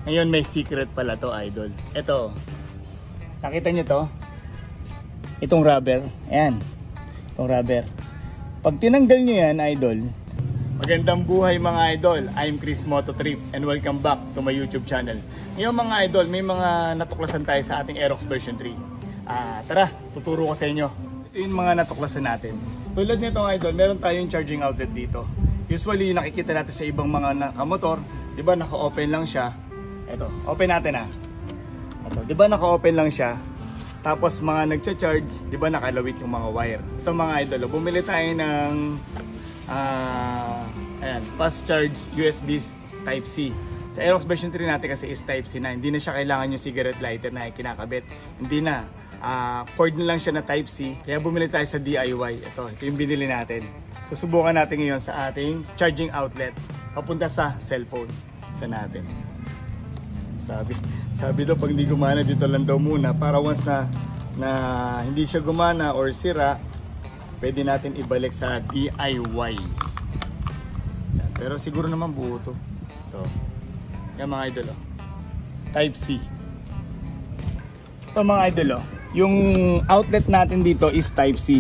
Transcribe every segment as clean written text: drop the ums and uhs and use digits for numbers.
Ngayon may secret pala to, idol. Ito. Nakita nyo to? Itong rubber. Ayan. Itong rubber. Pag tinanggal nyo yan, idol. Magandang buhay mga idol. I'm Chris Mototrip and welcome back to my YouTube channel. Ngayon mga idol, may mga natuklasan tayo sa ating Aerox version 3. Tara, tuturo ko sa inyo. Ito yung mga natuklasan natin. Tulad nito mga idol, meron tayong charging outlet dito. Usually nakikita natin sa ibang mga nakamotor, di ba naka-open lang siya. Ito, open natin Ito, di ba naka-open lang siya. Tapos mga nagcha-charge, di ba nakalawit yung mga wire. Ito mga idol, bumili tayo ng fast charge USB Type-C. Sa Aerox version 3 natin kasi is Type-C na. Hindi na siya kailangan yung cigarette lighter na kinakabit. Hindi na. Cord na lang siya na Type-C. Kaya bumili tayo sa DIY. Ito yung binili natin. Susubukan natin ngayon sa ating charging outlet. Papunta sa cellphone. Sa natin. Sabi daw pag hindi gumana dito lang daw muna. Para once na hindi siya gumana or sira, pwede natin ibalik sa DIY. Pero siguro naman buo to. Ito. Yan mga idol. Type-C. Ito mga idol. Yung outlet natin dito is Type-C.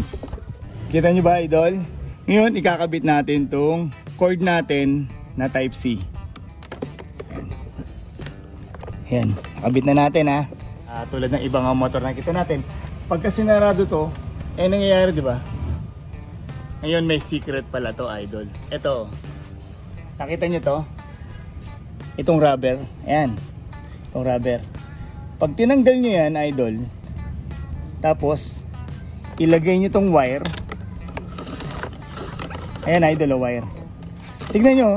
Kita nyo ba idol? Ngayon ikakabit natin tong cord natin na Type-C. Yan. Nakabit na natin tulad ng ibang motor na kita natin. Pagka sinarado to, nangyayari di ba? Ngayon may secret pala to idol. Ito. Nakita nyo to? Itong rubber. Ayan. Itong rubber. Pag tinanggal nyo yan idol, tapos ilagay nyo tong wire. Ayan idol, wire. Tignan nyo.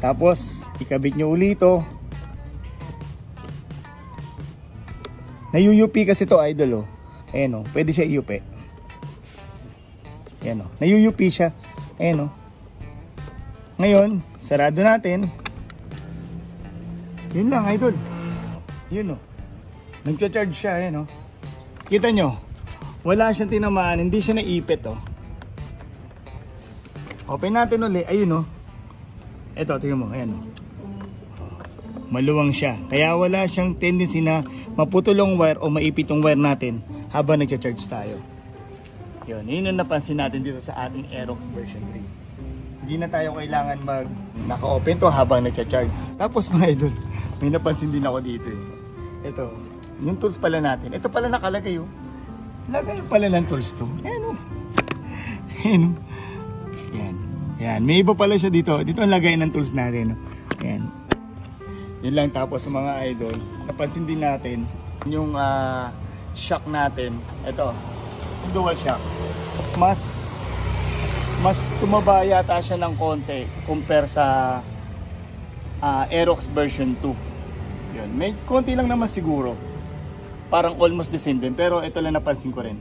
Tapos ikabit nyo ulit ito. Nayuyupi kasi to idol Ayan pwede siya iyupi. Ayan nayuyupi siya. Ayan Ngayon, sarado natin. Yun lang idol. Yun nagcha-charge siya. Ayan Kita nyo, wala siyang tinamaan, hindi siya naipit Open natin ulit. Ayun Ito, tingnan mo. Ayan maluwang siya. Kaya wala siyang tendency na maputulong wire o maipit yung wire natin habang nagcha-charge tayo. Yun yung napansin natin dito sa ating Aerox version 3. Hindi na tayo kailangan naka-open to habang nagcha-charge. Tapos mga idol, may napansin din ako dito Ito, yung tools pala natin. Ito pala nakalagay Lagay pala ng tools to. Ayan Yan. May iba pala siya dito. Dito ang lagay ng tools natin. Ayan. Yun lang. Tapos mga idol, napansin din natin yung shock natin. Ito, dual shock. Mas tumaba yata siya ng konti compare sa Aerox version 2. Yun. May konti lang naman siguro. Parang almost the same din. Pero ito lang napansin ko rin.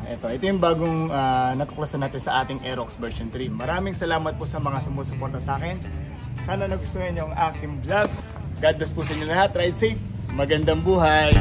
Ito yung bagong natuklasan natin sa ating Aerox version 3. Maraming salamat po sa mga sumusuporta sa akin. Sana nagustuhan niyo ang aking vlog. God bless po sa inyo lahat. Ride safe. Magandang buhay.